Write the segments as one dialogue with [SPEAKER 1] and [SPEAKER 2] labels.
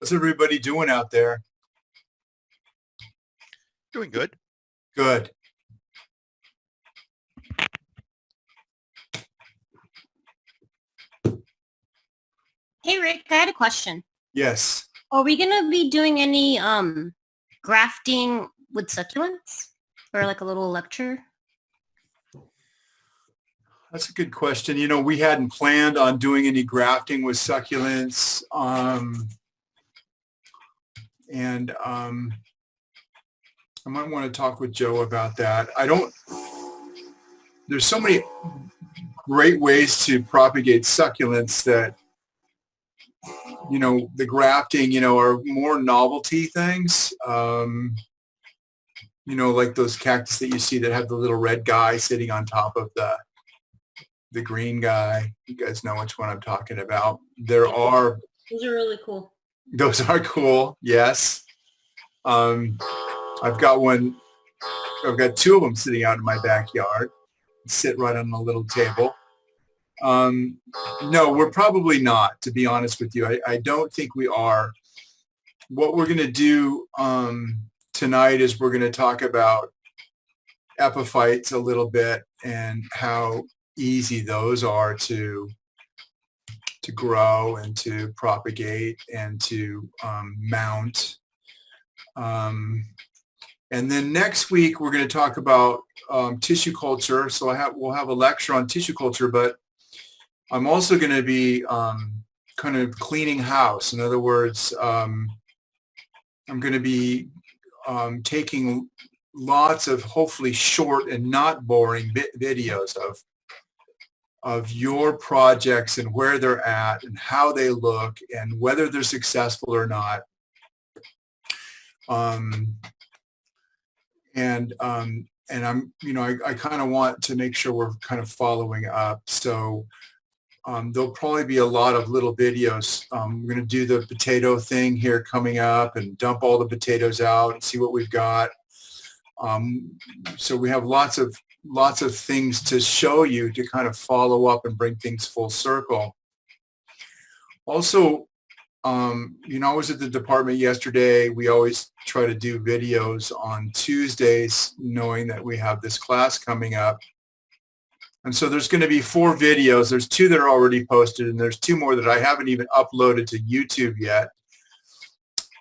[SPEAKER 1] What's everybody doing out there?
[SPEAKER 2] Doing good.
[SPEAKER 1] Good.
[SPEAKER 3] Hey Rick, I had a question.
[SPEAKER 1] Yes.
[SPEAKER 3] Are we gonna be doing any grafting with succulents or like a little lecture?
[SPEAKER 1] That's a good question. You know, we hadn't planned on doing any grafting with succulents. I might want to talk with Joe about that. There's so many great ways to propagate succulents that, you know, the grafting, you know, are more novelty things. You know, like those cactus that you see that have the little red guy sitting on top of the green guy. You guys know which one I'm talking about.
[SPEAKER 3] Those are really cool.
[SPEAKER 1] Those are cool, yes. I've got two of them sitting out in my backyard, sit right on a little table. No, we're probably not, to be honest with you. I don't think we are. What we're going to do tonight is we're going to talk about epiphytes a little bit and how easy those are to grow and to propagate and to mount. And then next week we're going to talk about tissue culture. So we'll have a lecture on tissue culture, but I'm also going to be kind of cleaning house. In other words, I'm going to be taking lots of hopefully short and not boring videos of your projects and where they're at and how they look and whether they're successful or not. And I'm, you know, I kind of want to make sure we're kind of following up. So there'll probably be a lot of little videos. We're going to do the potato thing here coming up and dump all the potatoes out and see what we've got. So we have lots of things to show you to kind of follow up and bring things full circle. Also, you know, I was at the department yesterday. We always try to do videos on Tuesdays, knowing that we have this class coming up. And so there's going to be 4 videos. There's 2 that are already posted, and there's 2 more that I haven't even uploaded to YouTube yet.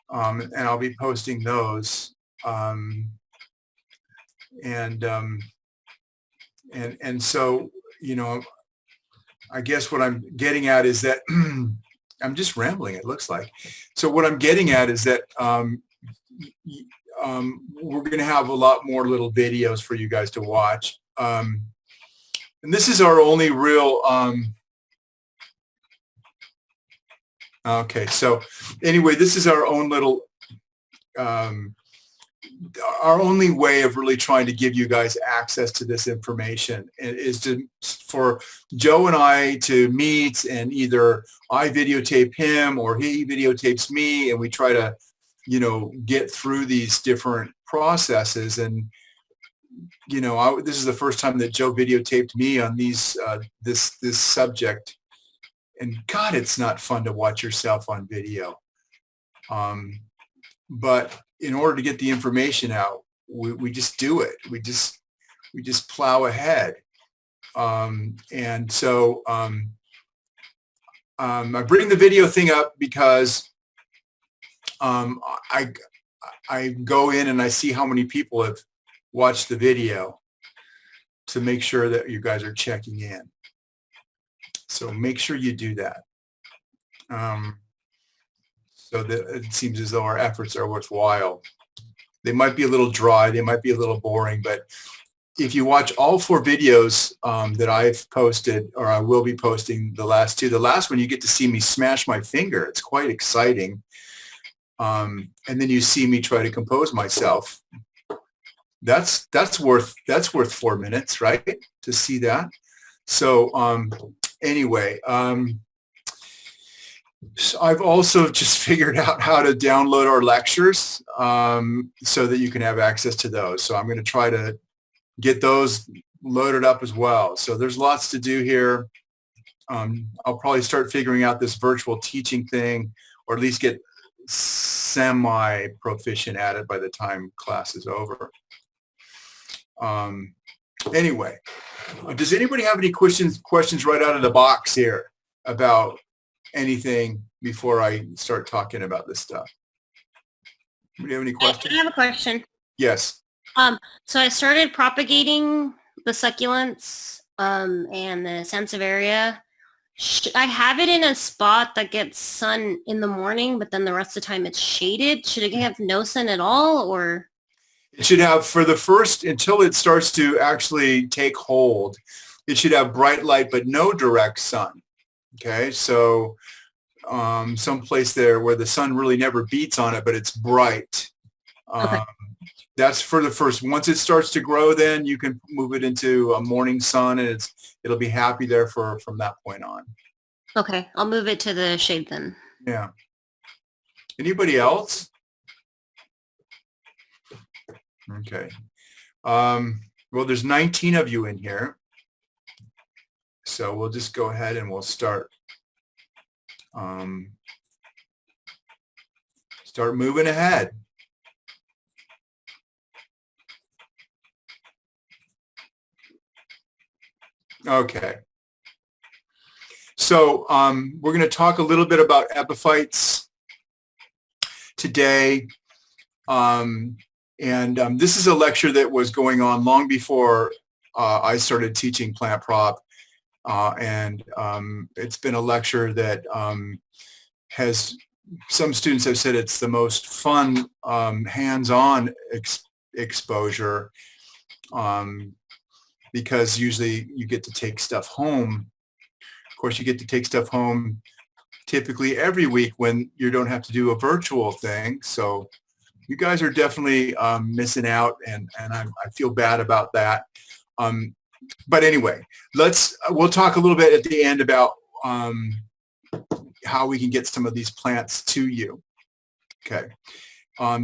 [SPEAKER 1] And I'll be posting those. And so, you know, I guess what I'm getting at is that I'm just rambling, it looks like. So what I'm getting at is that we're going to have a lot more little videos for you guys to watch. And this is our only real, okay, so anyway, this is our own little, our only way of really trying to give you guys access to this information is for Joe and I to meet, and either I videotape him or he videotapes me, and we try to, you know, get through these different processes. And, you know, this is the first time that Joe videotaped me on these this subject, and God, it's not fun to watch yourself on video. But in order to get the information out, we just do it. We just plow ahead. And so I bring the video thing up because I go in and I see how many people have watched the video to make sure that you guys are checking in. So make sure you do that. So that it seems as though our efforts are worthwhile. They might be a little dry, they might be a little boring, but if you watch all 4 videos that I've posted, or I will be posting the last 2, the last one you get to see me smash my finger. It's quite exciting. And then you see me try to compose myself. That's worth 4 minutes, right? To see that. So anyway, so I've also just figured out how to download our lectures so that you can have access to those. So I'm going to try to get those loaded up as well. So there's lots to do here. I'll probably start figuring out this virtual teaching thing, or at least get semi-proficient at it by the time class is over. Anyway, does anybody have any questions right out of the box here about anything before I start talking about this stuff? Do you have any questions?
[SPEAKER 3] I have a question.
[SPEAKER 1] Yes.
[SPEAKER 3] So I started propagating the succulents and the sansevieria. I have it in a spot that gets sun in the morning, but then the rest of the time it's shaded. Should it have no sun at all, or?
[SPEAKER 1] It should have, for the first, until it starts to actually take hold, it should have bright light but no direct sun. Okay, so someplace there where the sun really never beats on it, but it's bright.
[SPEAKER 3] Okay.
[SPEAKER 1] That's for the first. Once it starts to grow, then you can move it into a morning sun, and it'll be happy there from that point on.
[SPEAKER 3] Okay, I'll move it to the shade then.
[SPEAKER 1] Yeah. Anybody else? Okay. Well, there's 19 of you in here, so we'll just go ahead and we'll start. Start moving ahead. Okay. So we're going to talk a little bit about epiphytes today. This is a lecture that was going on long before I started teaching Plant Prop. It's been a lecture that some students have said it's the most fun hands-on exposure, because usually you get to take stuff home. Of course, you get to take stuff home typically every week when you don't have to do a virtual thing. So you guys are definitely missing out, and I feel bad about that. But anyway, we'll talk a little bit at the end about how we can get some of these plants to you. Okay.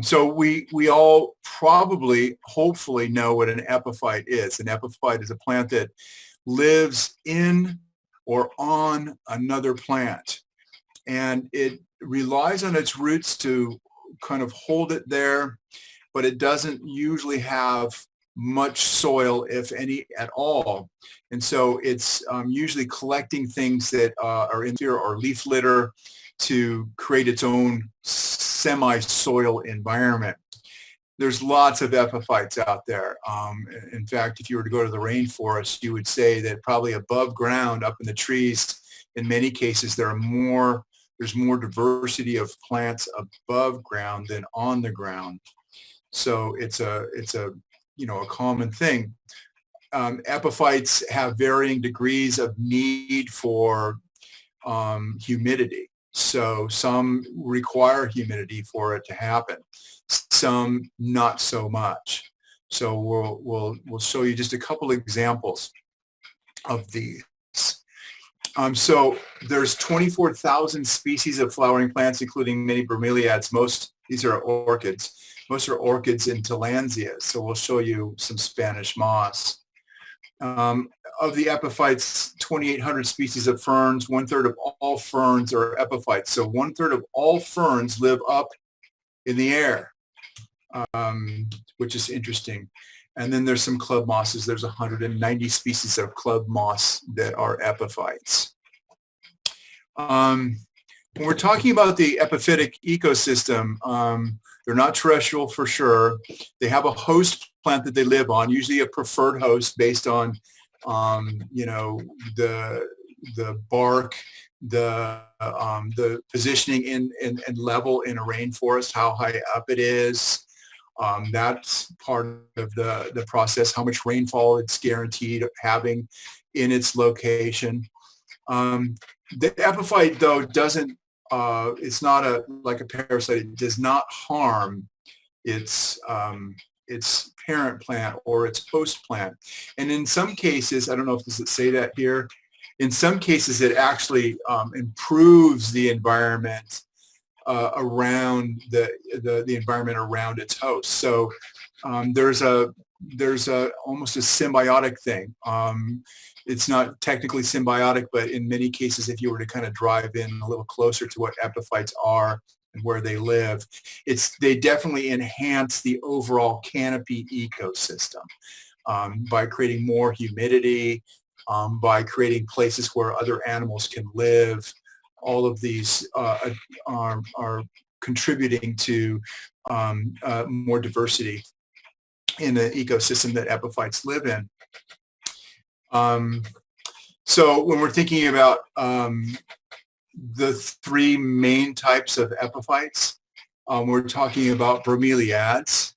[SPEAKER 1] So we all probably, hopefully, know what an epiphyte is. An epiphyte is a plant that lives in or on another plant, and it relies on its roots to kind of hold it there, but it doesn't usually have much soil, if any at all. And so it's usually collecting things that are in here or leaf litter to create its own semi-soil environment. There's lots of epiphytes out there. In fact, if you were to go to the rainforest, you would say that probably above ground, up in the trees, in many cases, there's more diversity of plants above ground than on the ground. So it's a common thing. Epiphytes have varying degrees of need for humidity. So some require humidity for it to happen, some not so much. So we'll show you just a couple examples of these. So there's 24,000 species of flowering plants, including many bromeliads. These are orchids. Most are orchids and tillandsias. So we'll show you some Spanish moss. Of the epiphytes, 2,800 species of ferns. 1/3 of all ferns are epiphytes. So 1/3 of all ferns live up in the air, which is interesting. And then there's some club mosses. There's 190 species of club moss that are epiphytes. When we're talking about the epiphytic ecosystem, they're not terrestrial for sure. They have a host plant that they live on, usually a preferred host based on, the bark, the positioning and level in a rainforest, how high up it is. That's part of the process, how much rainfall it's guaranteed having in its location. The epiphyte, though, doesn't, it's not like a parasite. It does not harm its parent plant or its host plant. And in some cases, I don't know if does it say that here, in some cases it actually improves the environment around the environment around its host. So there's almost a symbiotic thing. It's not technically symbiotic, but in many cases, if you were to kind of drive in a little closer to what epiphytes are, and where they live. They definitely enhance the overall canopy ecosystem by creating more humidity, by creating places where other animals can live. All of these are contributing to more diversity in the ecosystem that epiphytes live in. So when we're thinking about the three main types of epiphytes, we're talking about bromeliads.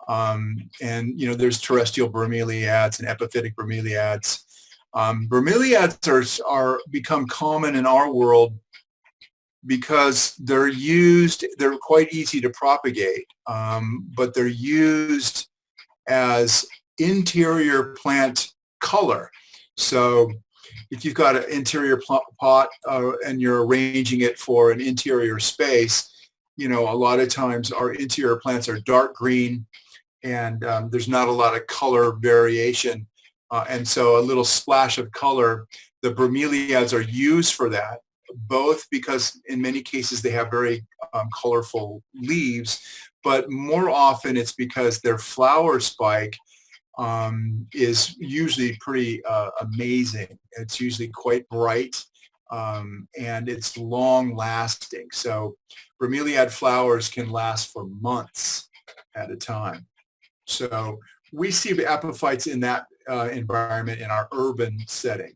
[SPEAKER 1] And, there's terrestrial bromeliads and epiphytic bromeliads. Bromeliads are become common in our world because they're quite easy to propagate, but they're used as interior plant color. So if you've got an interior pot and you're arranging it for an interior space, a lot of times our interior plants are dark green and there's not a lot of color variation. And so a little splash of color, the bromeliads are used for that, both because in many cases they have very colorful leaves, but more often it's because their flower spike is usually pretty amazing. It's usually quite bright and it's long lasting. So bromeliad flowers can last for months at a time. So we see the epiphytes in that environment in our urban setting.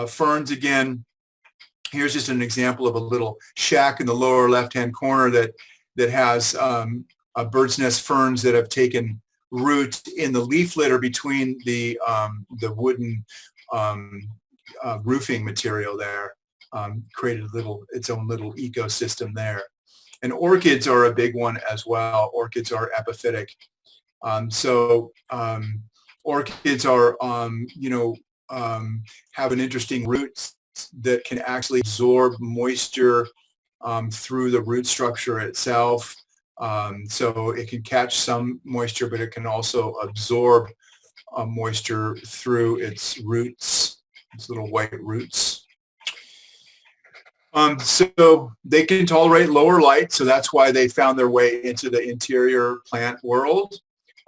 [SPEAKER 1] Ferns, again, here's just an example of a little shack in the lower left-hand corner that has bird's nest ferns that have taken root in the leaf litter between the wooden roofing material there, created its own little ecosystem there. And orchids are a big one as well. Orchids are epiphytic. Orchids are, have an interesting roots that can actually absorb moisture through the root structure itself. So it can catch some moisture, but it can also absorb moisture through its roots, its little white roots. So they can tolerate lower light, so that's why they found their way into the interior plant world.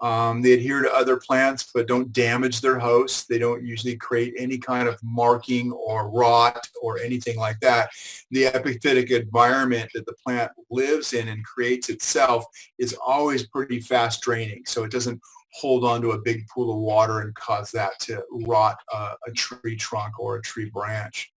[SPEAKER 1] They adhere to other plants, but don't damage their host. They don't usually create any kind of marking or rot or anything like that. The epiphytic environment that the plant lives in and creates itself is always pretty fast draining, so it doesn't hold on to a big pool of water and cause that to rot a tree trunk or a tree branch.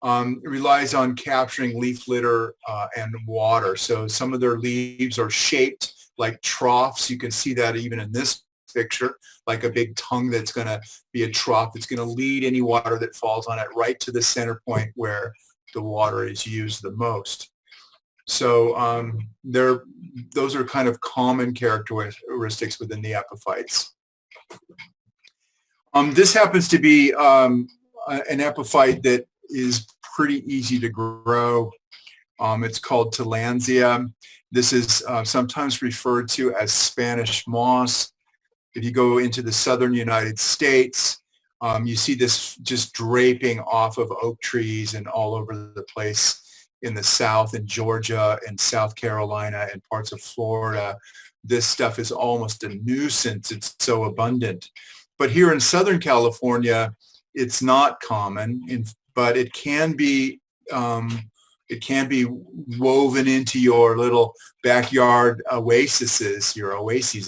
[SPEAKER 1] It relies on capturing leaf litter and water. So some of their leaves are shaped like troughs. You can see that even in this picture, like a big tongue that's going to be a trough. It's going to lead any water that falls on it right to the center point where the water is used the most. So those are kind of common characteristics within the epiphytes. This happens to be an epiphyte that is pretty easy to grow. It's called Tillandsia. This is sometimes referred to as Spanish moss. If you go into the southern United States, you see this just draping off of oak trees and all over the place in the South, in Georgia and South Carolina and parts of Florida. This stuff is almost a nuisance. It's so abundant. But here in Southern California, it's not common, but it can be woven into your little backyard oases.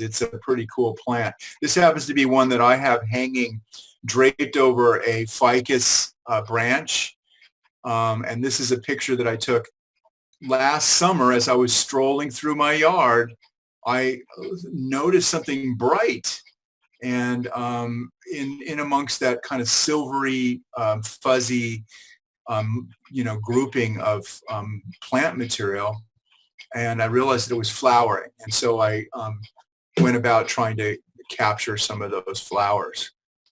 [SPEAKER 1] It's a pretty cool plant. This happens to be one that I have hanging draped over a ficus branch. And this is a picture that I took last summer as I was strolling through my yard. I noticed something bright, and in amongst that kind of silvery, fuzzy, grouping of plant material, and I realized that it was flowering. And so I went about trying to capture some of those flowers,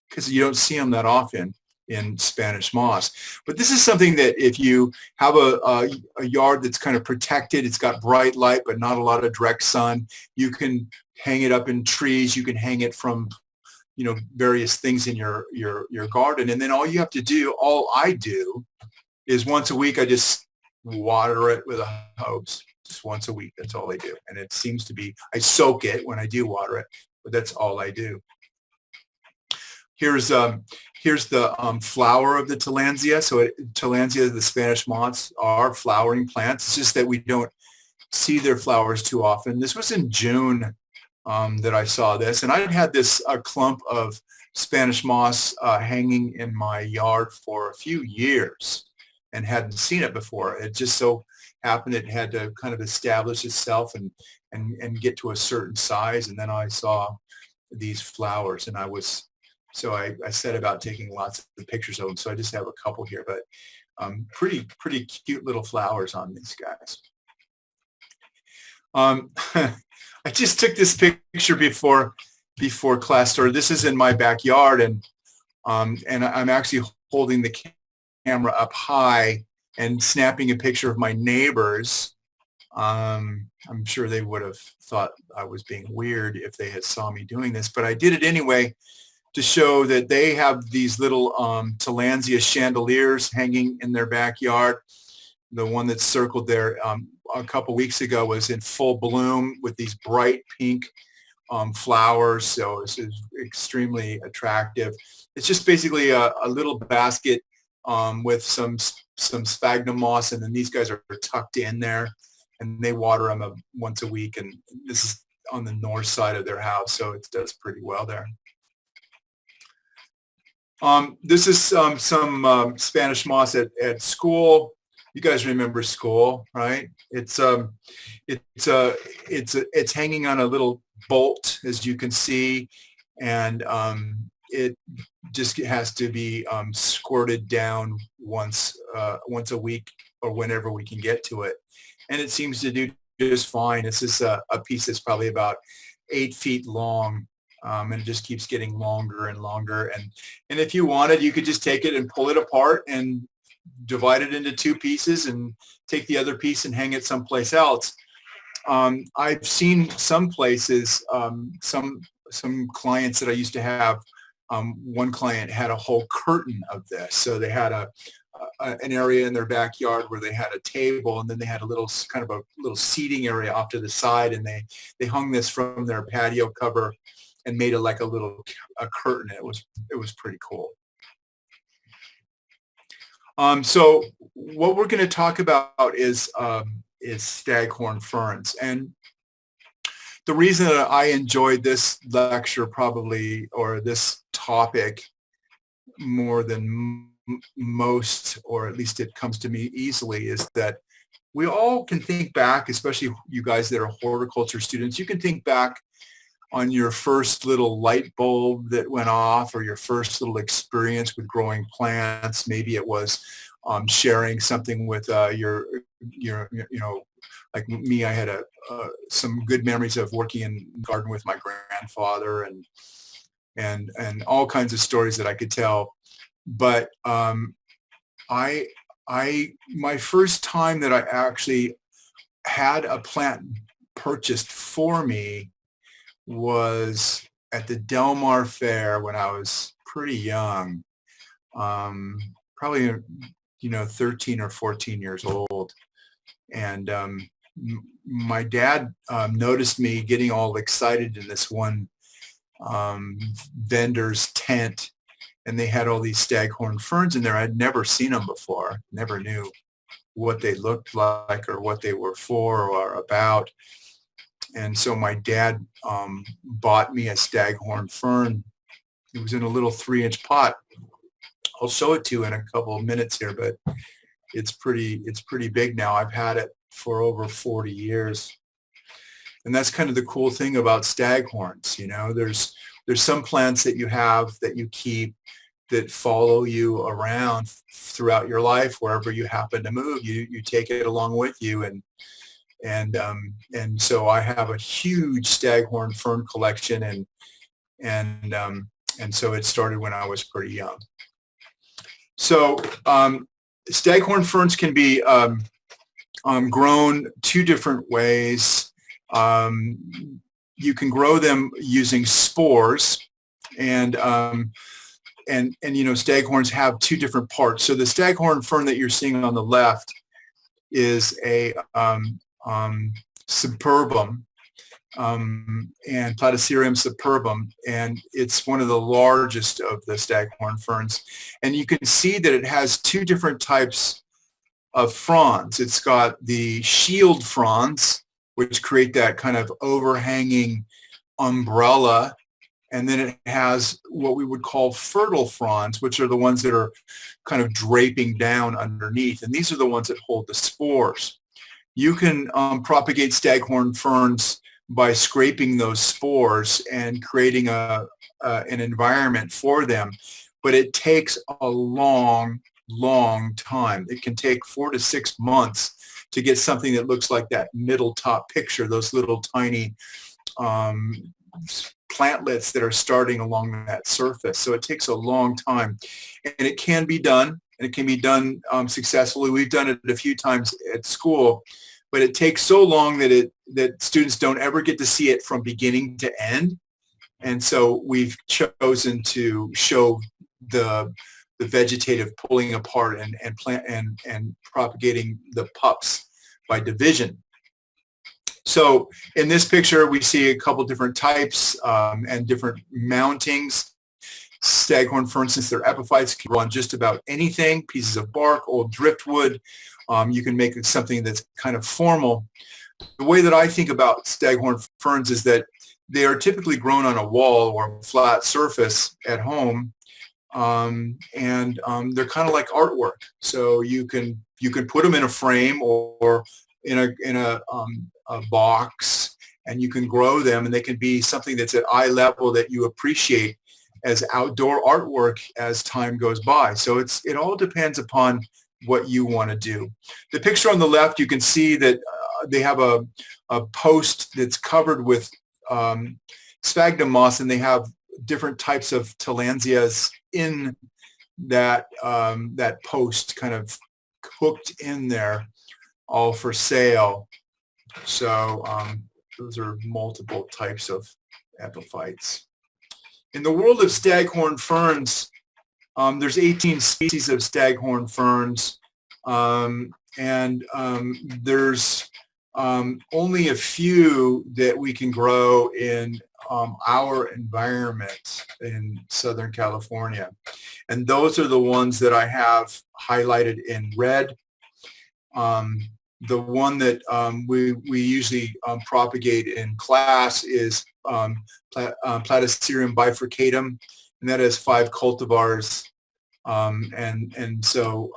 [SPEAKER 1] because you don't see them that often in Spanish moss. But this is something that if you have a yard that's kind of protected, it's got bright light but not a lot of direct sun, you can hang it up in trees, you can hang it from various things in your garden. And then all I do is once a week I just water it with a hose just once a week. That's all I do. And it seems to be, I soak it when I do water it, but that's all I do. Here's the flower of the tillandsia. So tillandsia, the Spanish moths, are flowering plants. It's just that we don't see their flowers too often. This was in June that I saw this, and I had this clump of Spanish moss hanging in my yard for a few years and hadn't seen it before. It just so happened it had to kind of establish itself and get to a certain size, and then I saw these flowers, and I set about taking lots of pictures of them. So I just have a couple here, but pretty cute little flowers on these guys. I just took this picture before class started. This is in my backyard, and I'm actually holding the camera up high and snapping a picture of my neighbors. I'm sure they would have thought I was being weird if they had saw me doing this, but I did it anyway to show that they have these little tillandsia chandeliers hanging in their backyard. The one that's circled there a couple weeks ago was in full bloom with these bright pink flowers, so it's extremely attractive. It's just basically a little basket with some sphagnum moss, and then these guys are tucked in there, and they water them once a week, and this is on the north side of their house, so it does pretty well there. This is some Spanish moss at school. You guys remember school, right? It's hanging on a little bolt, as you can see, and it just has to be squirted down once a week or whenever we can get to it, and it seems to do just fine. It's just a piece that's probably about 8 feet long. And it just keeps getting longer and longer. And if you wanted, you could just take it and pull it apart and divide it into 2 pieces and take the other piece and hang it someplace else. I've seen some places, some clients that I used to have, one client had a whole curtain of this. So they had an area in their backyard where they had a table, and then they had a little seating area off to the side, and they hung this from their patio cover and made it like a curtain. It was pretty cool. So what we're going to talk about is staghorn ferns, and the reason that I enjoyed this lecture probably, or this topic, more than most, or at least it comes to me easily, is that we all can think back, especially you guys that are horticulture students, you can think back on your first little light bulb that went off, or your first little experience with growing plants. Maybe it was sharing something with your like me. I had some good memories of working in the garden with my grandfather, and all kinds of stories that I could tell. But my first time that I actually had a plant purchased for me was at the Del Mar Fair when I was pretty young, probably 13 or 14 years old, and my dad noticed me getting all excited in this one vendor's tent, and they had all these staghorn ferns in there. I'd never seen them before, never knew what they looked like or what they were for or about. And so my dad bought me a staghorn fern. It was in a little 3-inch pot. I'll show it to you in a couple of minutes here, but it's pretty big now. I've had it for over 40 years. And that's kind of the cool thing about staghorns. There's some plants that you have, that you keep, that follow you around throughout your life. Wherever you happen to move, you take it along with you. And so I have a huge staghorn fern collection, and so it started when I was pretty young. So staghorn ferns can be grown 2 different ways. You can grow them using spores, and staghorns have 2 different parts. So the staghorn fern that you're seeing on the left is a superbum, and Platycerium superbum, and it's one of the largest of the staghorn ferns. And you can see that it has two different types of fronds. It's got the shield fronds, which create that kind of overhanging umbrella, and then it has what we would call fertile fronds, which are the ones that are kind of draping down underneath, and these are the ones that hold the spores. You can propagate staghorn ferns by scraping those spores and creating an environment for them, but it takes a long time. It can take 4 to 6 months to get something that looks like that middle top picture, those little tiny plantlets that are starting along that surface. So it takes a long time, and it can be done, and it can be done successfully. We've done it a few times at school, but it takes so long that students don't ever get to see it from beginning to end. And so we've chosen to show the vegetative pulling apart and propagating the pups by division. So in this picture, we see a couple different types and different mountings. Staghorn ferns, since they're epiphytes, can grow on just about anything, pieces of bark, old driftwood. You can make it something that's kind of formal. The way that I think about staghorn ferns is that they are typically grown on a wall or a flat surface at home, and they're kind of like artwork. So you can put them in a frame or in a box, and you can grow them, and they can be something that's at eye level that you appreciate as outdoor artwork as time goes by. So it all depends upon what you want to do. The picture on the left, you can see that they have a post that's covered with sphagnum moss, and they have different types of tillandsias in that post, kind of hooked in there, all for sale. So those are multiple types of epiphytes. In the world of staghorn ferns, there's 18 species of staghorn ferns, and there's only a few that we can grow in our environment in Southern California. And those are the ones that I have highlighted in red. The one that we usually propagate in class is Platycerium bifurcatum, and that has 5 cultivars. And so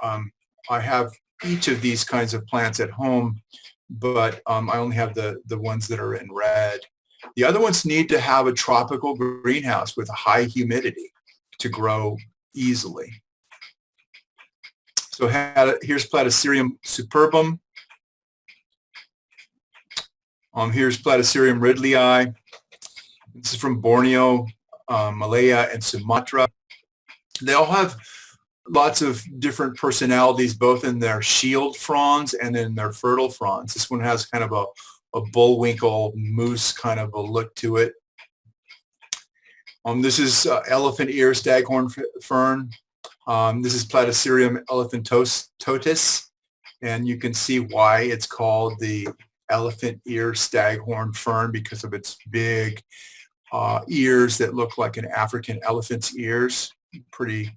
[SPEAKER 1] I have each of these kinds of plants at home, but I only have the ones that are in red. The other ones need to have a tropical greenhouse with high humidity to grow easily. So here's Platycerium superbum. Here's Platycerium ridleyi. This is from Borneo, Malaya, and Sumatra. They all have lots of different personalities, both in their shield fronds and in their fertile fronds. This one has kind of a bullwinkle moose kind of a look to it. This is elephant ear staghorn fern. This is Platycerium elephantosus, and you can see why it's called the elephant ear staghorn fern, because of its big ears that look like an African elephant's ears. Pretty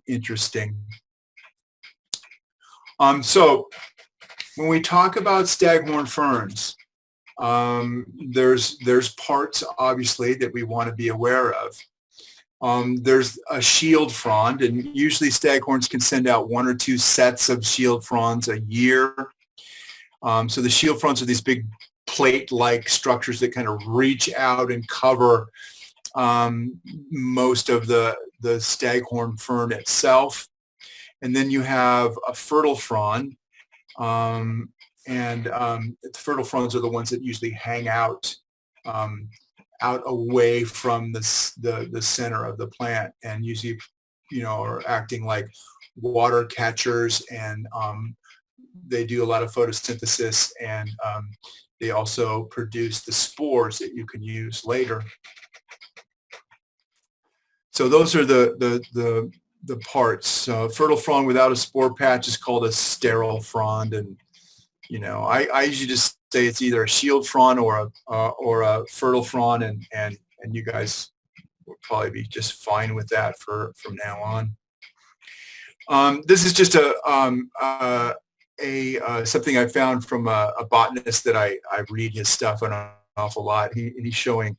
[SPEAKER 1] interesting. So when we talk about staghorn ferns, there's parts obviously that we want to be aware of. There's a shield frond, and usually staghorns can send out 1 or 2 sets of shield fronds a year. So the shield fronds are these big plate-like structures that kind of reach out and cover most of the staghorn fern itself. And then you have a fertile frond, and the fertile fronds are the ones that usually hang out away from the center of the plant, and usually, are acting like water catchers, and they do a lot of photosynthesis, and they also produce the spores that you can use later. So those are the the parts. Fertile frond without a spore patch is called a sterile frond, and I usually just say it's either a shield frond or a fertile frond, and you guys will probably be just fine with that from now on. This is just something I found from a botanist that I read his stuff an awful lot. He's showing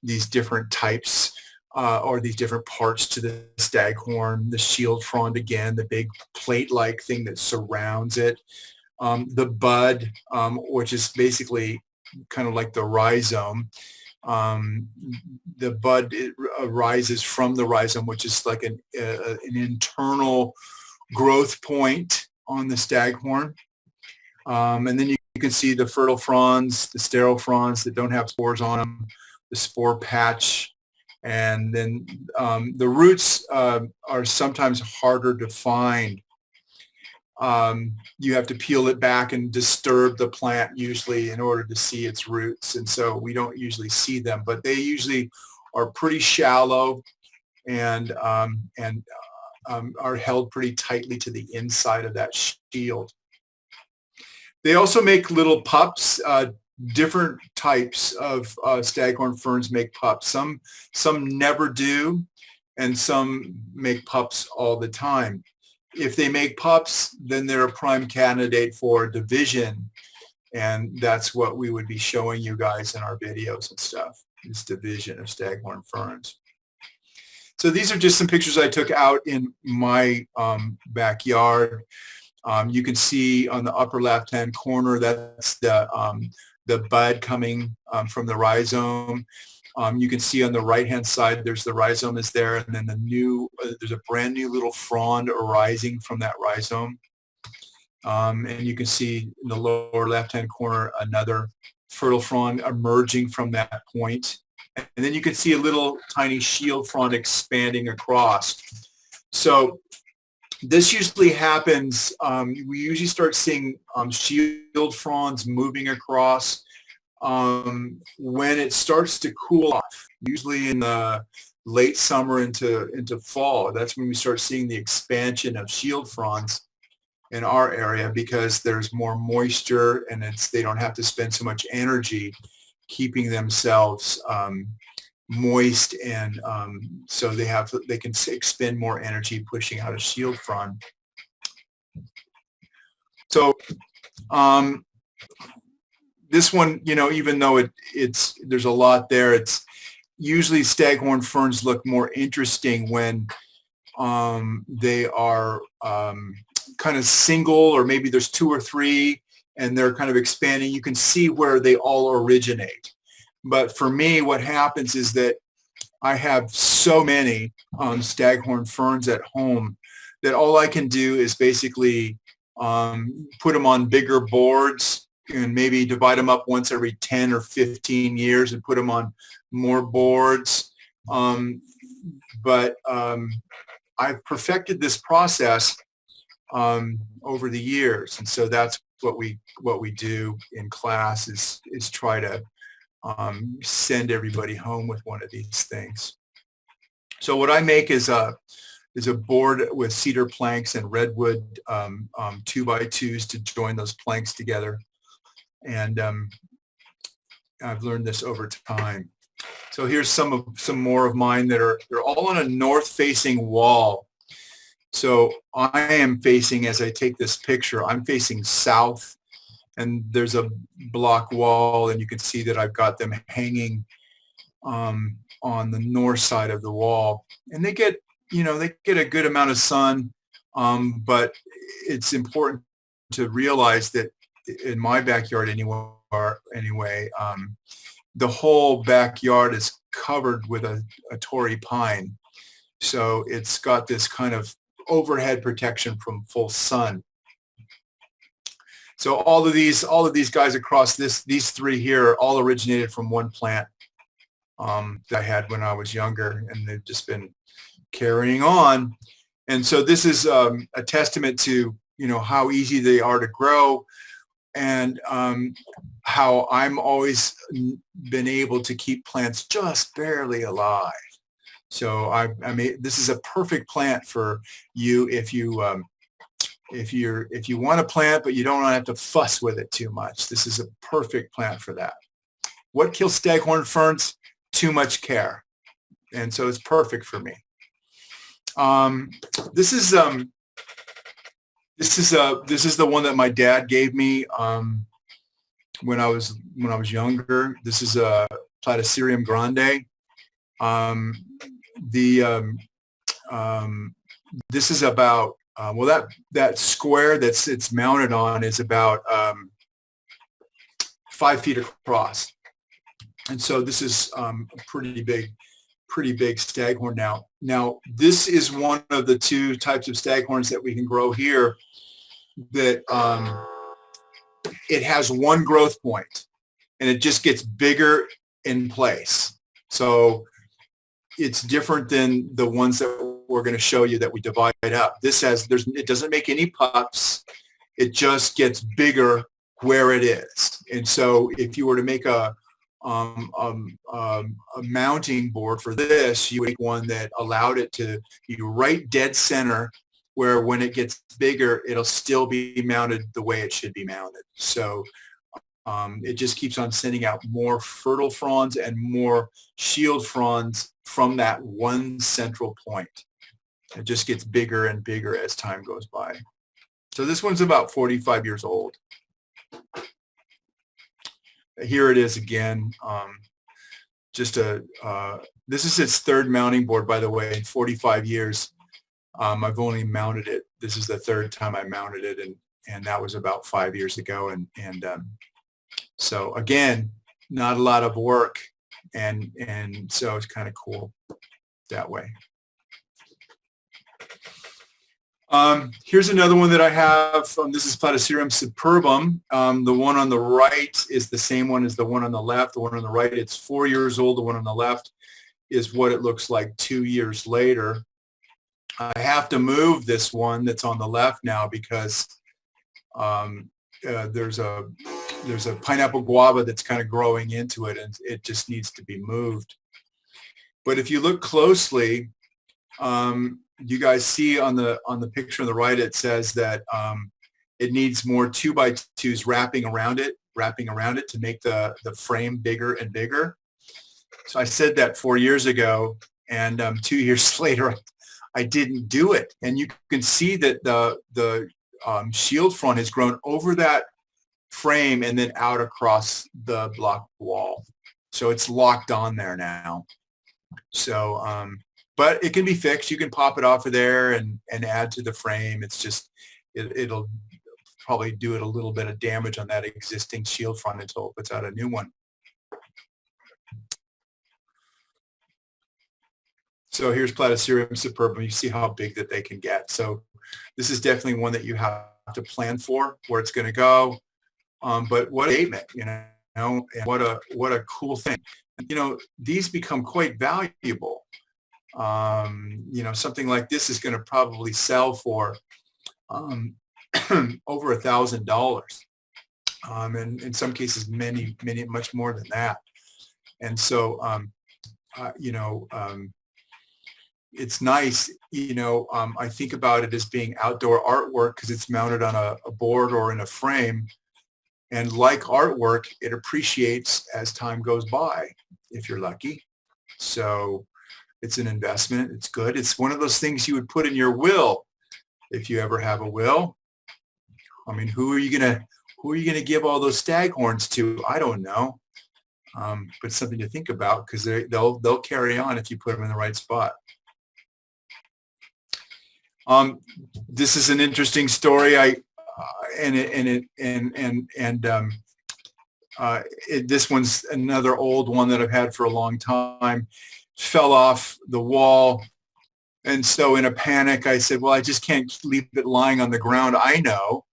[SPEAKER 1] these different types or these different parts to the staghorn, the shield frond again, the big plate-like thing that surrounds it, the bud, which is basically kind of like the rhizome. The bud arises from the rhizome, which is like an internal growth point on the staghorn. And then you can see the fertile fronds, the sterile fronds that don't have spores on them, the spore patch, and then the roots are sometimes harder to find. You have to peel it back and disturb the plant usually in order to see its roots, and so we don't usually see them, but they usually are pretty shallow and are held pretty tightly to the inside of that shield. They also make little pups. Different types of staghorn ferns make pups. Some never do, and some make pups all the time. If they make pups, then they're a prime candidate for division, and that's what we would be showing you guys in our videos and stuff, this division of staghorn ferns. So these are just some pictures I took out in my backyard. You can see on the upper left-hand corner, that's the bud coming from the rhizome. You can see on the right-hand side, there's the rhizome is there, and then there's a brand new little frond arising from that rhizome. And you can see in the lower left-hand corner, another fertile frond emerging from that point. And then you can see a little tiny shield frond expanding across. So this usually happens, we usually start seeing shield fronds moving across when it starts to cool off, usually in the late summer into fall. That's when we start seeing the expansion of shield fronds in our area, because there's more moisture and they don't have to spend so much energy keeping themselves moist, and so they can expend more energy pushing out a shield frond. So this one, even though there's a lot there, it's usually staghorn ferns look more interesting when they are kind of single, or maybe there's two or three and they're kind of expanding. You can see where they all originate. But for me, what happens is that I have so many staghorn ferns at home that all I can do is basically put them on bigger boards and maybe divide them up once every 10 or 15 years and put them on more boards. But I've perfected this process over the years, and so that's what we do in class is try to send everybody home with one of these things. So what I make is a board with cedar planks and redwood 2x2s to join those planks together, and I've learned this over time. So here's some more of mine they're all on a north-facing wall. So I am facing, as I take this picture, I'm facing south, and there's a block wall, and you can see that I've got them hanging on the north side of the wall, and they get a good amount of sun, but it's important to realize that in my backyard anyway, the whole backyard is covered with a Torrey pine, so it's got this kind of overhead protection from full sun. So all of these guys across these three here all originated from one plant that I had when I was younger, and they've just been carrying on. And so this is a testament to how easy they are to grow, and how I'm always been able to keep plants just barely alive. So I mean, this is a perfect plant for you if you want to plant, but you don't want to have to fuss with it too much. This is a perfect plant for that. What kills staghorn ferns? Too much care. And so it's perfect for me. This is the one that my dad gave me when I was younger. This is a Platycerium grande. This is about well, that square it's mounted on is about 5 feet across, and so this is a pretty big staghorn now. Now this is one of the 2 types of staghorns that we can grow here that it has one growth point and it just gets bigger in place. So it's different than the ones that we're going to show you that we divide up. This has, it doesn't make any pups. It just gets bigger where it is. And so if you were to make a mounting board for this, you would make one that allowed it to be right dead center, where when it gets bigger, it'll still be mounted the way it should be mounted. So it just keeps on sending out more fertile fronds and more shield fronds from that one central point. It just gets bigger and bigger as time goes by. So this one's about 45 years old. Here it is again. This is its 3rd mounting board, by the way, in 45 years. I've only mounted it. This is the 3rd time I mounted it, and that was about 5 years ago. And so again, not a lot of work, and so it's kind of cool that way. Here's another one that I have. This is Platycerium superbum. The one on the right is the same one as the one on the left. The one on the right, it's 4 years old. The one on the left is what it looks like 2 years later. I have to move this one that's on the left now because there's a pineapple guava that's kind of growing into it, and it just needs to be moved. But if you look closely, you guys see on the picture on the right, it says that it needs more 2x2s wrapping around it to make the frame bigger and bigger. So I said that 4 years ago, and 2 years later, I didn't do it. And you can see that the shield front has grown over that frame and then out across the block wall. So it's locked on there now. So, but it can be fixed. You can pop it off of there and add to the frame. It's just, it'll probably do it a little bit of damage on that existing shield front until it puts out a new one. So here's Platycerium superbum. You see how big that they can get. So this is definitely one that you have to plan for where it's going to go. But what a statement, and what a cool thing. These become quite valuable. Something like this is going to probably sell for over $1,000. And in some cases, many, much more than that. And so, it's nice, I think about it as being outdoor artwork because it's mounted on a board or in a frame. And like artwork, it appreciates as time goes by, if you're lucky. So it's an investment. It's good. It's one of those things you would put in your will if you ever have a will. I mean, who are you gonna give all those staghorns to? I don't know. But something to think about because they'll carry on if you put them in the right spot. This is an interesting story. This one's another old one that I've had for a long time. Fell off the wall, and so in a panic, I said, "Well, I just can't leave it lying on the ground. I know.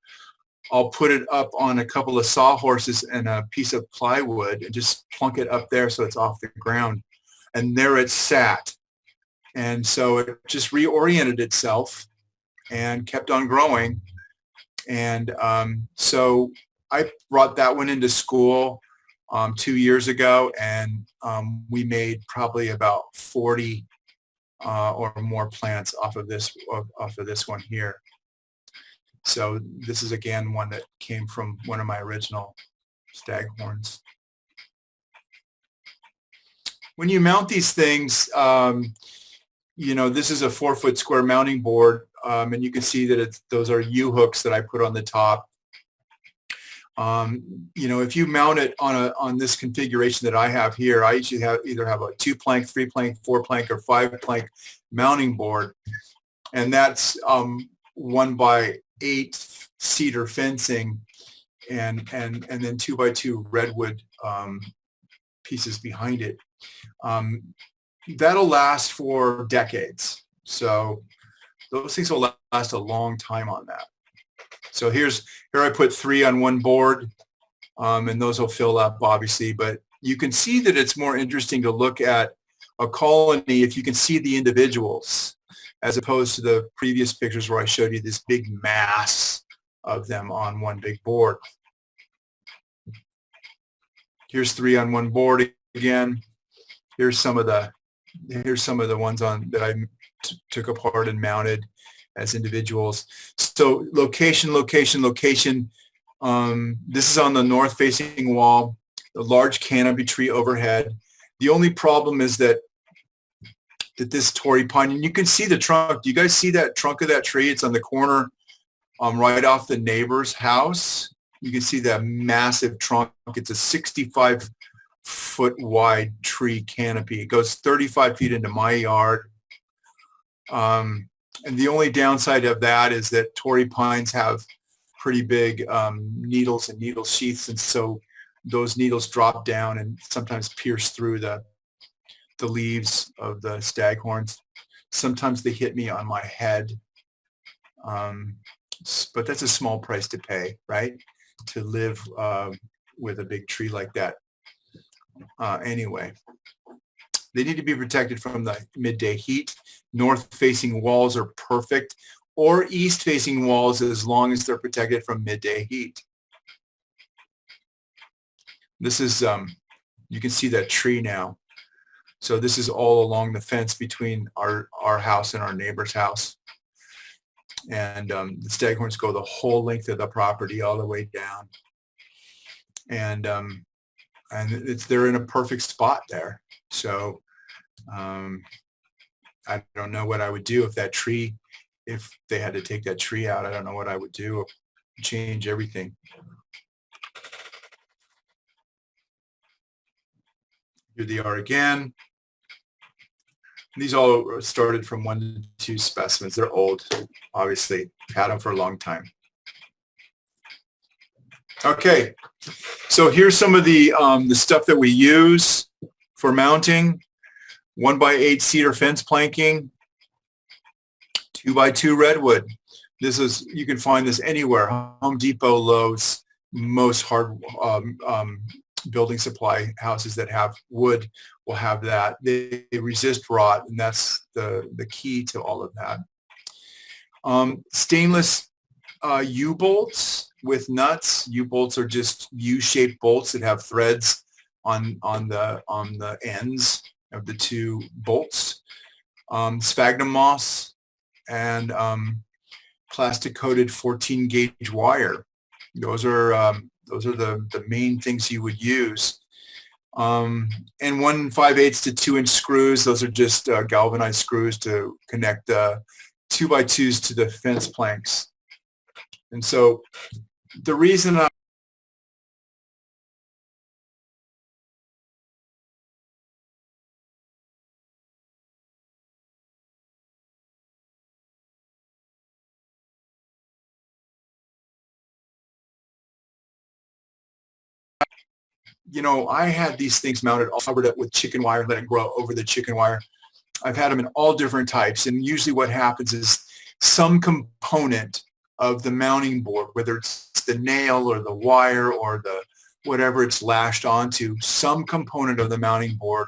[SPEAKER 1] I'll put it up on a couple of sawhorses and a piece of plywood and just plunk it up there so it's off the ground." And there it sat. And so it just reoriented itself and kept on growing. And so I brought that one into school 2 years ago, and we made probably about 40 or more plants off of this one here. So this is again one that came from one of my original staghorns. When you mount these things, you know, this is a 4-foot square mounting board, and you can see that those are U-hooks that I put on the top. You know, if you mount it on this configuration that I have here, I usually either have a 2-plank, 3-plank, 4-plank, or 5-plank mounting board, and that's 1x8 cedar fencing, and then 2x2 redwood pieces behind it. That'll last for decades. So those things will last a long time on that. So here I put 3 on one board, and those will fill up obviously, but you can see that it's more interesting to look at a colony if you can see the individuals, as opposed to the previous pictures where I showed you this big mass of them on one big board. Here's 3 on one board again. Here's some of the ones that I took apart and mounted as individuals. So location, location, location. This is on the north facing wall, the large canopy tree overhead. The only problem is that this Torrey pine, and you can see the trunk. Do you guys see that trunk of that tree? It's on the corner right off the neighbor's house. You can see that massive trunk. It's a 65-foot wide tree canopy. It goes 35 feet into my yard. And the only downside of that is that Torrey pines have pretty big needles and needle sheaths, and so those needles drop down and sometimes pierce through the leaves of the staghorns. Sometimes they hit me on my head, but that's a small price to pay, right? To live with a big tree like that. Anyway, they need to be protected from the midday heat. North-facing walls are perfect, or east-facing walls as long as they're protected from midday heat. This is, you can see that tree now. So this is all along the fence between our house and our neighbor's house. And the staghorns go the whole length of the property all the way down. And they're in a perfect spot there. So I don't know what I would do if they had to take that tree out. I don't know what I would do. Change everything. Here they are again. These all started from 1 to 2 specimens. They're old, obviously. Had them for a long time. Okay, so here's some of the stuff that we use for mounting. 1x8 cedar fence planking, 2x2 redwood. This is, you can find this anywhere. Home Depot, Lowe's, most hard building supply houses that have wood will have that. They resist rot, and that's the key to all of that. Stainless U-bolts with nuts. U-bolts are just U-shaped bolts that have threads on the ends of the 2 bolts. Sphagnum moss and plastic coated 14 gauge wire. Those are the main things you would use. And 1 5/8 to 2 inch screws. Those are just galvanized screws to connect the 2x2s to the fence planks. And so the reason you know, I had these things mounted, all covered up with chicken wire, let it grow over the chicken wire. I've had them in all different types, and usually what happens is some component of the mounting board, whether it's the nail or the wire or the whatever it's lashed onto, some component of the mounting board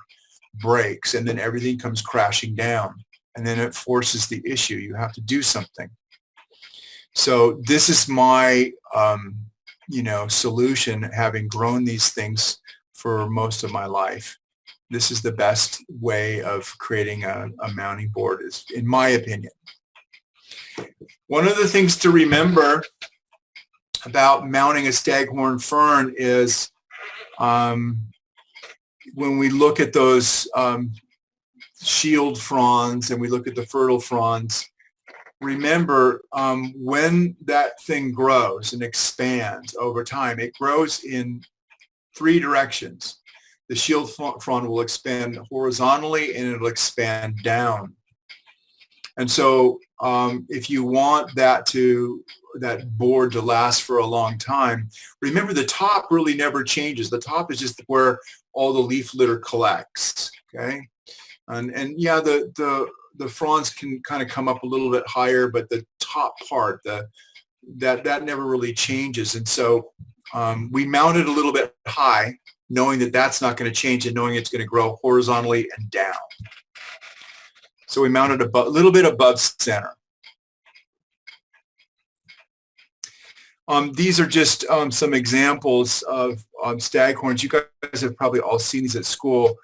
[SPEAKER 1] breaks, and then everything comes crashing down, and then it forces the issue. You have to do something. So this is my you know, solution, having grown these things for most of my life. this is the best way of creating a mounting board, is, in my opinion. One of the things to remember about mounting a staghorn fern is when we look at those shield fronds and we look at the fertile fronds, remember when that thing grows and expands over time, it grows in 3 directions. The shield frond will expand horizontally and it'll expand down. And so if you want that board to last for a long time, remember the top really never changes. The top is just where all the leaf litter collects, okay? And yeah, the fronds can kind of come up a little bit higher, but the top part, that never really changes. And so we mount it a little bit high, knowing that that's not going to change and knowing it's going to grow horizontally and down. So we mount it a little bit above center. These are just some examples of staghorns. You guys have probably all seen these at school.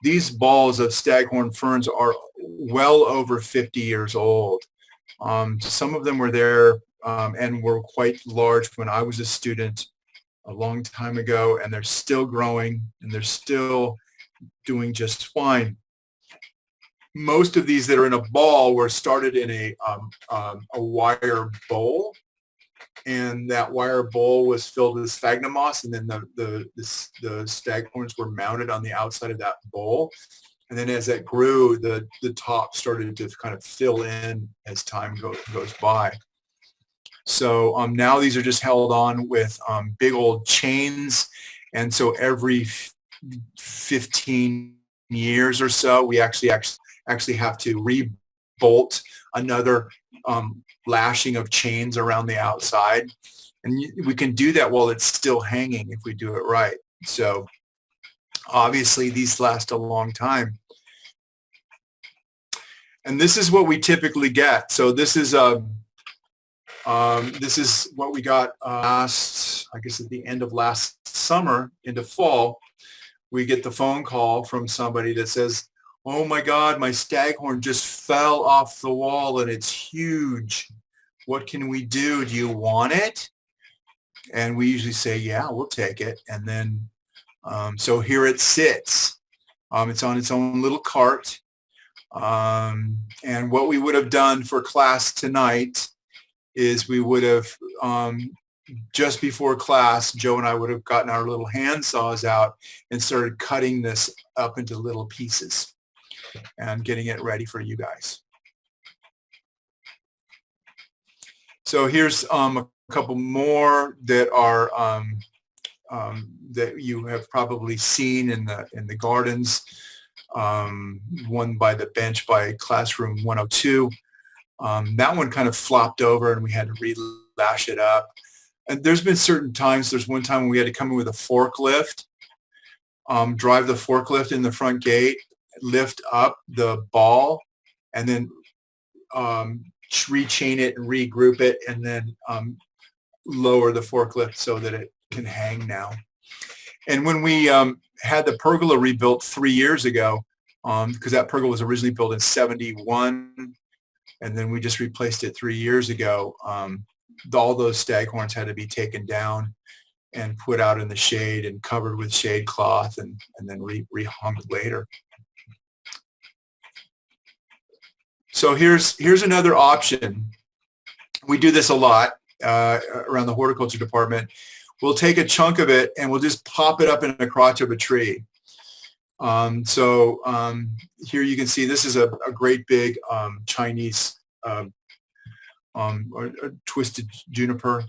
[SPEAKER 1] These balls of staghorn ferns are well over 50 years old. Some of them were there and were quite large when I was a student a long time ago, and they're still growing and they're still doing just fine. Most of these that are in a ball were started in a wire bowl, and that wire bowl was filled with sphagnum moss, and then the staghorns were mounted on the outside of that bowl. And then as that grew, the top started to kind of fill in as time goes by. So now these are just held on with big old chains, and so every 15 years or so, we actually have to re-bolt another lashing of chains around the outside, and we can do that while it's still hanging if we do it right. So obviously these last a long time. And this is what we typically get. So this is what we got last, I guess at the end of last summer into fall. We get the phone call from somebody that says, "Oh my God, my staghorn just fell off the wall and it's huge. What can we do? Do you want it?" And we usually say, "Yeah, we'll take it." And then, so here it sits. It's on its own little cart. And what we would have done for class tonight is we would have, just before class, Joe and I would have gotten our little hand saws out and started cutting this up into little pieces and getting it ready for you guys. So here's a couple more that are that you have probably seen in the gardens. One by the bench by classroom 102. That one kind of flopped over and we had to re-lash it up. And there's been certain times, there's one time when we had to come in with a forklift, drive the forklift in the front gate, lift up the ball, and then rechain it and regroup it, and then lower the forklift so that it can hang now. And when we had the pergola rebuilt 3 years ago, because that pergola was originally built in 71, and then we just replaced it 3 years ago, all those staghorns had to be taken down and put out in the shade and covered with shade cloth, and then rehung later. So here's another option. We do this a lot around the horticulture department. We'll take a chunk of it and we'll just pop it up in the crotch of a tree. Here you can see this is a great big Chinese twisted juniper,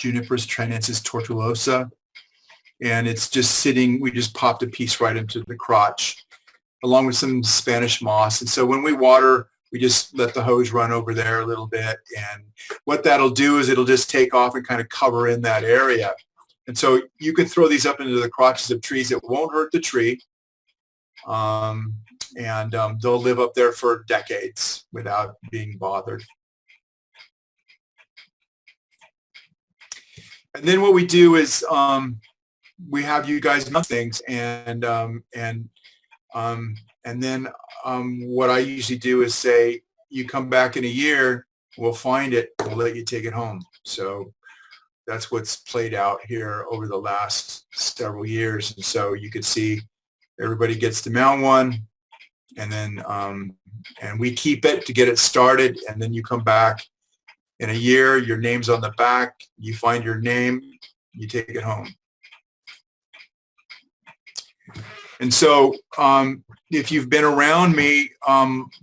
[SPEAKER 1] Juniperus chinensis tortuosa, and it's just sitting. We just popped a piece right into the crotch, along with some Spanish moss. And so when we water, we just let the hose run over there a little bit, and what that'll do is it'll just take off and kind of cover in that area. And so you can throw these up into the crotches of trees. It won't hurt the tree, and they'll live up there for decades without being bothered. And then what we do is we have you guys know things, and then what I usually do is say, you come back in a year, we'll find it, we'll let you take it home. So that's what's played out here over the last several years. And so you could see everybody gets to mount one, and then and we keep it to get it started, and then you come back in a year, your name's on the back, you find your name, you take it home. And so if you've been around me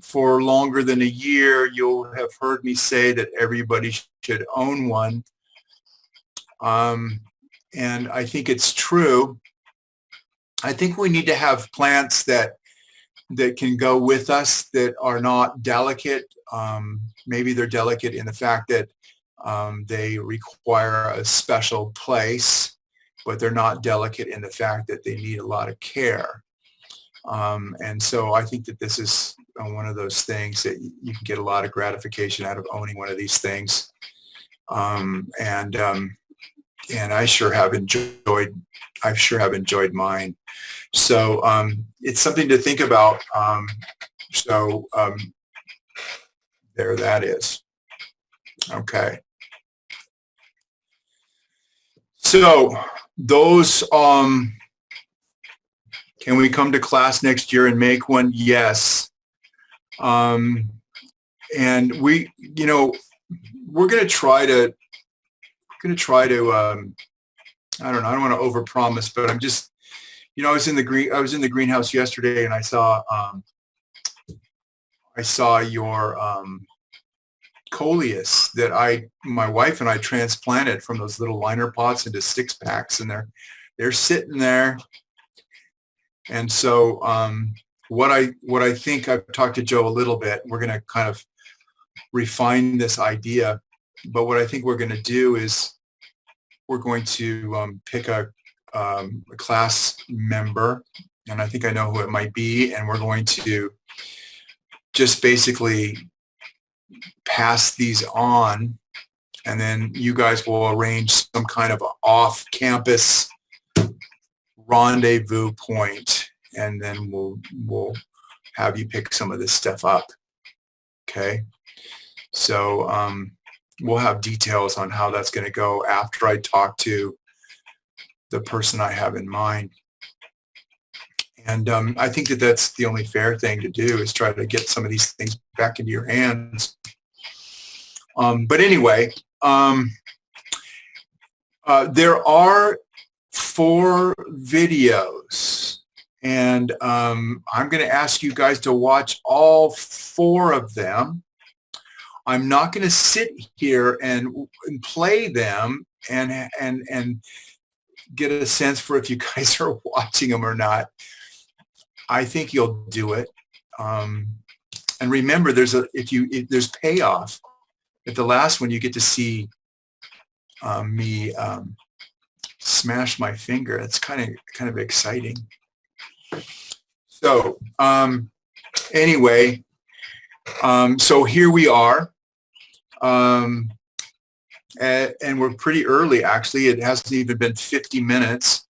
[SPEAKER 1] for longer than a year, you'll have heard me say that everybody should own one. And I think it's true. I think we need to have plants that can go with us, that are not delicate. Maybe they're delicate in the fact that they require a special place, but they're not delicate in the fact that they need a lot of care. And so I think that this is one of those things that you can get a lot of gratification out of owning one of these things. And I sure have enjoyed mine. So it's something to think about. There that is. Okay. So those, can we come to class next year and make one? Yes. And we, we're going to try to, I don't know, I don't want to overpromise, but I'm just, I was in the greenhouse yesterday, and I saw your coleus that my wife and I transplanted from those little liner pots into 6-packs, and they're sitting there. And so what I think, I've talked to Joe a little bit, we're going to kind of refine this idea, but what I think we're going to do is we're going to pick a class member, and I think I know who it might be, and we're going to just basically pass these on, and then you guys will arrange some kind of off-campus rendezvous point, and then we'll have you pick some of this stuff up. Okay, so we'll have details on how that's going to go after I talk to the person I have in mind. And I think that that's the only fair thing to do, is try to get some of these things back into your hands. But anyway, there are 4 videos, and I'm going to ask you guys to watch all 4 of them. I'm not going to sit here and play them and get a sense for if you guys are watching them or not. I think you'll do it. And remember, there's payoff. At the last one, you get to see me smash my finger. It's kind of exciting. So anyway, so here we are, and we're pretty early, actually. It hasn't even been 50 minutes,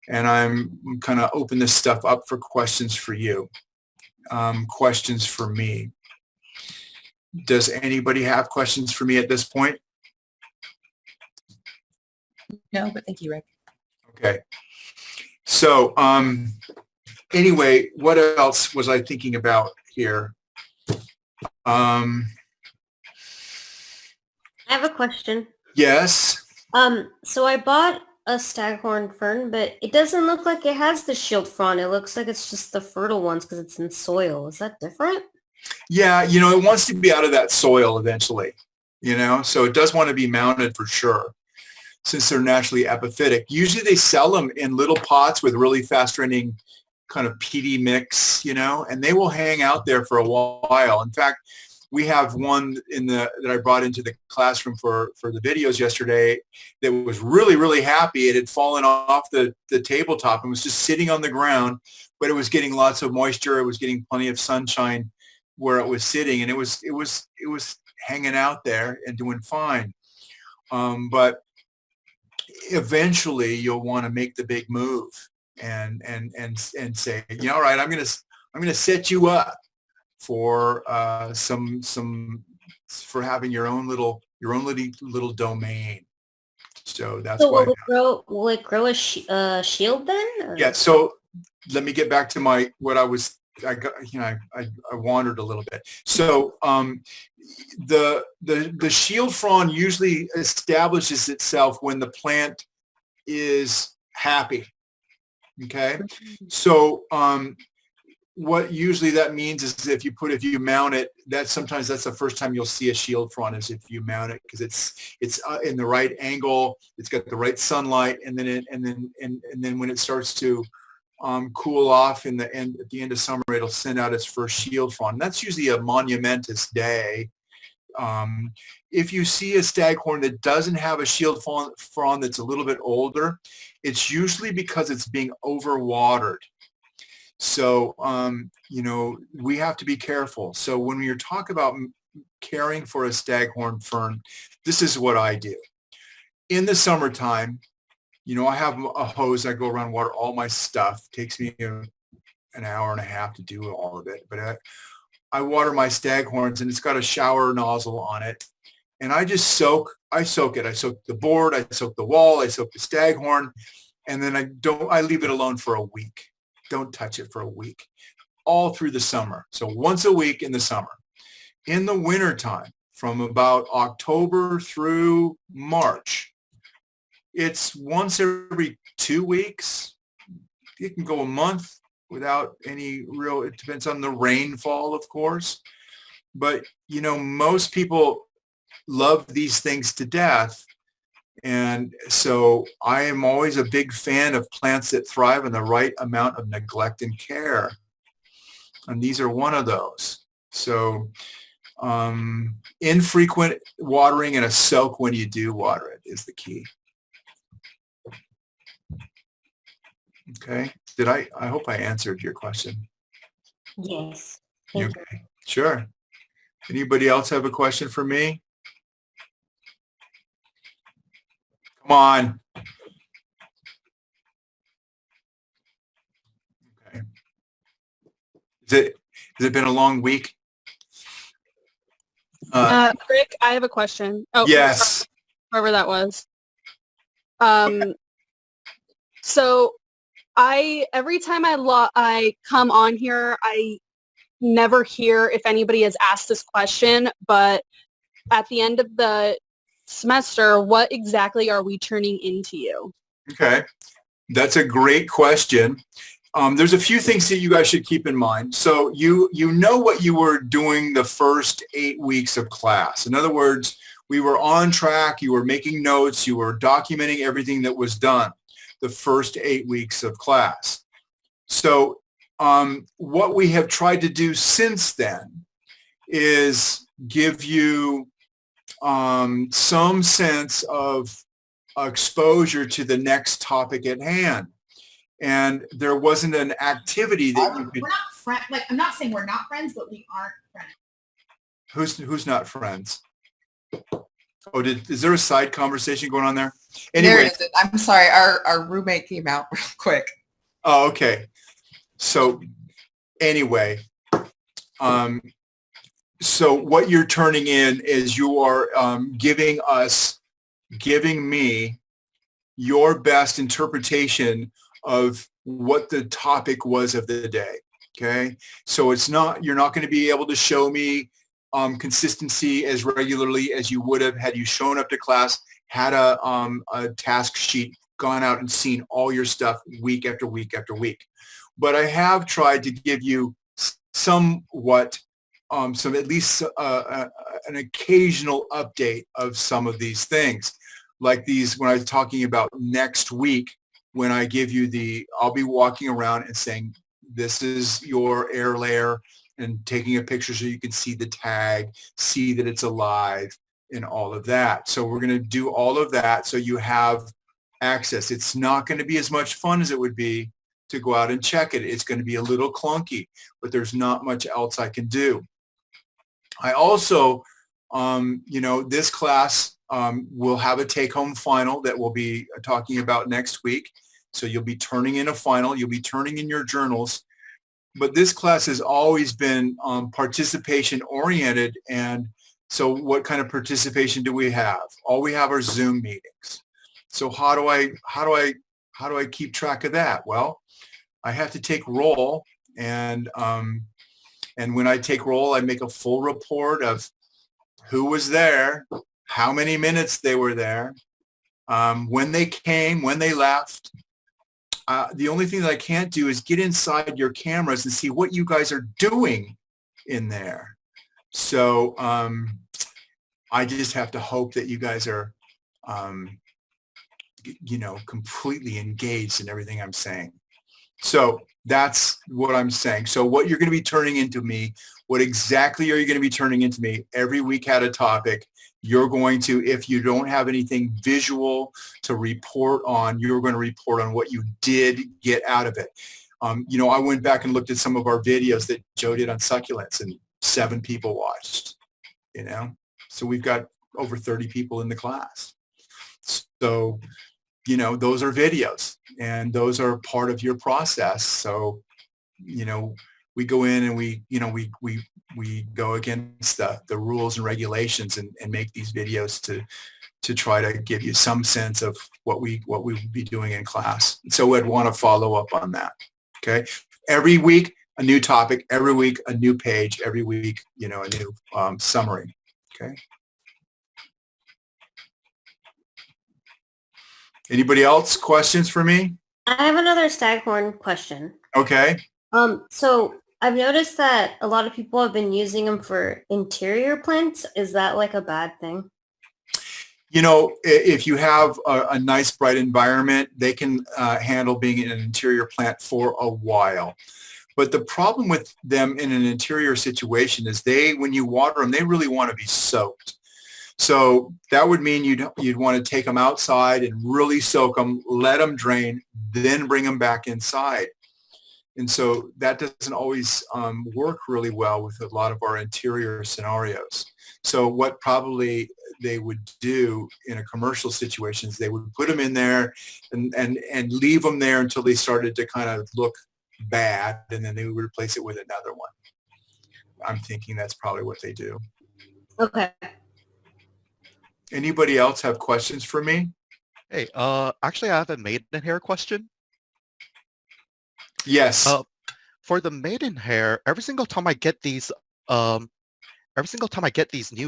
[SPEAKER 1] and I'm kind of open this stuff up for questions for you, questions for me. Does anybody have questions for me at this point?
[SPEAKER 2] No, but thank you, Rick.
[SPEAKER 1] Okay. So anyway, what else was I thinking about here?
[SPEAKER 3] I have a question.
[SPEAKER 1] Yes.
[SPEAKER 3] So I bought a staghorn fern, but it doesn't look like it has the shield frond. It looks like it's just the fertile ones because it's in soil. Is that different?
[SPEAKER 1] Yeah, it wants to be out of that soil eventually, so it does want to be mounted for sure, since they're naturally epiphytic. Usually they sell them in little pots with really fast draining kind of peaty mix, and they will hang out there for a while. In fact, we have one that I brought into the classroom for the videos yesterday that was really, really happy. It had fallen off the tabletop and was just sitting on the ground, but it was getting lots of moisture. It was getting plenty of sunshine where it was sitting, and it was hanging out there and doing fine. But eventually you'll want to make the big move and say, all right, I'm gonna set you up for for having your own little domain. So that's
[SPEAKER 3] So
[SPEAKER 1] why.
[SPEAKER 3] will it grow a shield then? Or?
[SPEAKER 1] Yeah. So let me get back to I wandered a little bit. So the shield frond usually establishes itself when the plant is happy. Okay. So what usually that means is if you mount it, sometimes that's the first time you'll see a shield frond is if you mount it, because it's in the right angle, it's got the right sunlight, and then when it starts to cool off at the end of summer, it'll send out its first shield frond. And that's usually a monumentous day. If you see a staghorn that doesn't have a shield frond that's a little bit older, it's usually because it's being overwatered. So, we have to be careful. So when we talk about caring for a staghorn fern, this is what I do. In the summertime, I have a hose. I go around and water all my stuff. It takes me an hour and a half to do all of it. But I water my staghorns, and it's got a shower nozzle on it. And I just soak it. I soak the board, I soak the wall, I soak the staghorn, and then I leave it alone for a week. Don't touch it for a week, all through the summer. So once a week in the summer. In the wintertime, from about October through March, it's once every 2 weeks. You can go a month without any it depends on the rainfall, of course. But, most people love these things to death. And so I am always a big fan of plants that thrive in the right amount of neglect and care. And these are one of those. So infrequent watering and a soak when you do water it is the key. Okay. I hope I answered your question.
[SPEAKER 3] Yes. Thank you.
[SPEAKER 1] Okay. Sure. Anybody else have a question for me? Come on. Okay. Has it been a long week?
[SPEAKER 4] Rick, I have a question. Oh,
[SPEAKER 1] yes.
[SPEAKER 4] Sorry, whoever that was. So every time I come on here, I never hear if anybody has asked this question, but at the end of the semester, what exactly are we turning into you?
[SPEAKER 1] Okay. That's a great question. There's a few things that you guys should keep in mind. So you know what you were doing the first 8 weeks of class. In other words, we were on track. You were making notes. You were documenting everything that was done the first 8 weeks of class. So what we have tried to do since then is give you some sense of exposure to the next topic at hand. And there wasn't an activity that you could...
[SPEAKER 2] We're not friends. Like, I'm not saying we're not friends, but we aren't friends.
[SPEAKER 1] Who's not friends? Oh, is there a side conversation going on there? Anyway,
[SPEAKER 2] there is. I'm sorry. Our roommate came out real quick.
[SPEAKER 1] Oh, okay. So anyway, so what you're turning in is you are giving me your best interpretation of what the topic was of the day. Okay. So you're not going to be able to show me consistency as regularly as you would have had you shown up to class, had a task sheet, gone out and seen all your stuff week after week after week. But I have tried to give you somewhat, some at least an occasional update of some of these things. Like these, when I was talking about next week, when I give you I'll be walking around and saying, this is your air layer, and taking a picture so you can see the tag, see that it's alive, and all of that. So we're going to do all of that so you have access. It's not going to be as much fun as it would be to go out and check it. It's going to be a little clunky, but there's not much else I can do. I also This class will have a take-home final that we'll be talking about next week. So you'll be turning in a final, you'll be turning in your journals. But this class has always been participation oriented. And so what kind of participation do we have? All we have are Zoom meetings. So how do I keep track of that? Well, I have to take roll, and when I take roll, I make a full report of who was there, how many minutes they were there, when they came, when they left. The only thing that I can't do is get inside your cameras and see what you guys are doing in there. So I just have to hope that you guys are, completely engaged in everything I'm saying. So that's what I'm saying. So what you're going to be turning into me, what exactly are you going to be turning into me? Every week had a topic. You're going to, if you don't have anything visual to report on, you're going to report on what you did get out of it. I went back and looked at some of our videos that Joe did on succulents, and 7 people watched, So we've got over 30 people in the class. So, those are videos, and those are part of your process. So, we go in and we go against the rules and regulations and make these videos to try to give you some sense of what we would be doing in class. So I'd want to follow up on that. Okay. Every week, a new topic, every week, a new page, every week, a new summary. Okay. Anybody else? Questions for me?
[SPEAKER 3] I have another staghorn question.
[SPEAKER 1] Okay.
[SPEAKER 3] So I've noticed that a lot of people have been using them for interior plants. Is that like a bad thing?
[SPEAKER 1] If you have a nice, bright environment, they can handle being in an interior plant for a while. But the problem with them in an interior situation is when you water them, they really want to be soaked. So that would mean you'd want to take them outside and really soak them, let them drain, then bring them back inside. And so that doesn't always work really well with a lot of our interior scenarios. So what probably they would do in a commercial situation is they would put them in there and leave them there until they started to kind of look bad, and then they would replace it with another one. I'm thinking that's probably what they do.
[SPEAKER 3] Okay.
[SPEAKER 1] Anybody else have questions for me?
[SPEAKER 5] Hey, actually, I have a maidenhair question.
[SPEAKER 1] Yes.
[SPEAKER 5] For the maidenhair, every single time I get these new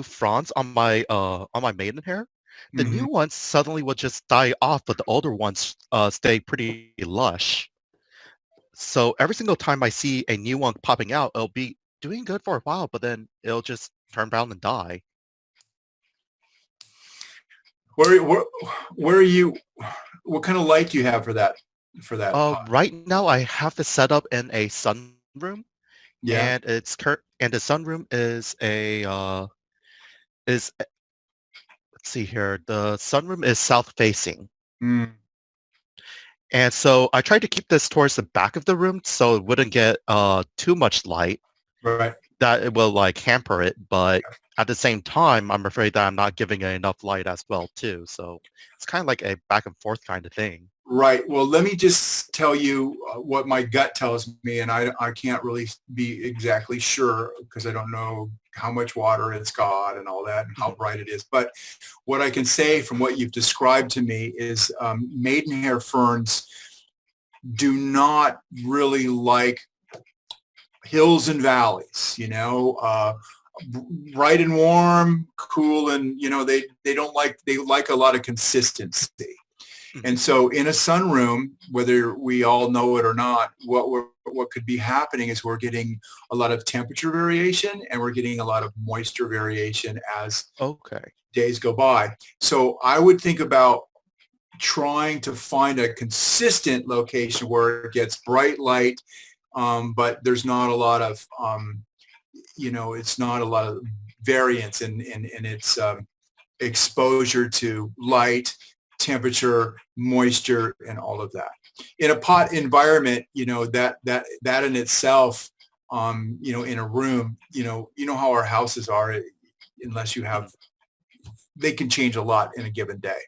[SPEAKER 5] fronds on my maidenhair, the new ones suddenly will just die off, but the older ones stay pretty lush. So every single time I see a new one popping out, it'll be doing good for a while, but then it'll just turn brown and die.
[SPEAKER 1] Where are you? What kind of light do you have for that?
[SPEAKER 5] Right now I have this set up in a sunroom.
[SPEAKER 1] Yeah.
[SPEAKER 5] And the sunroom is let's see here. The sunroom is south facing.
[SPEAKER 1] Mm.
[SPEAKER 5] And so I tried to keep this towards the back of the room so it wouldn't get too much light.
[SPEAKER 1] Right.
[SPEAKER 5] That it will hamper it, but at the same time, I'm afraid that I'm not giving it enough light as well too. So it's kind of like a back and forth kind of thing.
[SPEAKER 1] Right. Well, let me just tell you what my gut tells me, and I can't really be exactly sure because I don't know how much water it's got and all that and how bright it is. But what I can say from what you've described to me is maidenhair ferns do not really like hills and valleys, bright and warm, cool, and they like a lot of consistency. And so in a sunroom, whether we all know it or not, what could be happening is we're getting a lot of temperature variation and we're getting a lot of moisture variation as days go by. So I would think about trying to find a consistent location where it gets bright light, but there's not a lot of, it's not a lot of variance in its exposure to light, temperature, moisture, and all of that. In a pot environment, that in itself, in a room, how our houses are, unless you have, they can change a lot in a given day.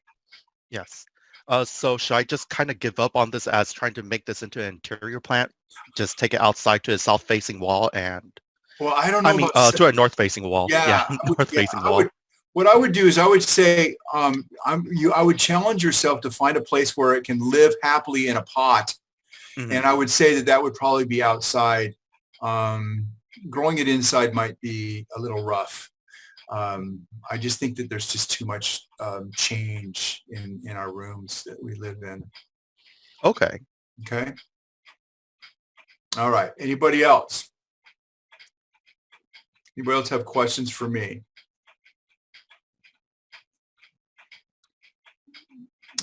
[SPEAKER 5] Yes. So should I just kind of give up on this as trying to make this into an interior plant? Just take it outside to a south-facing wall and,
[SPEAKER 1] Well, I don't know
[SPEAKER 5] I mean,
[SPEAKER 1] about,
[SPEAKER 5] to a north-facing wall.
[SPEAKER 1] yeah,
[SPEAKER 5] Yeah, north-facing
[SPEAKER 1] I
[SPEAKER 5] wall.
[SPEAKER 1] would, what I would do is I would say, I would challenge yourself to find a place where it can live happily in a pot.
[SPEAKER 5] Mhm.
[SPEAKER 1] And I would say that that would probably be outside. Growing it inside might be a little rough. I just think that there's just too much change in our rooms that we live in.
[SPEAKER 5] Okay.
[SPEAKER 1] Okay. All right. Anybody else? Anybody else have questions for me?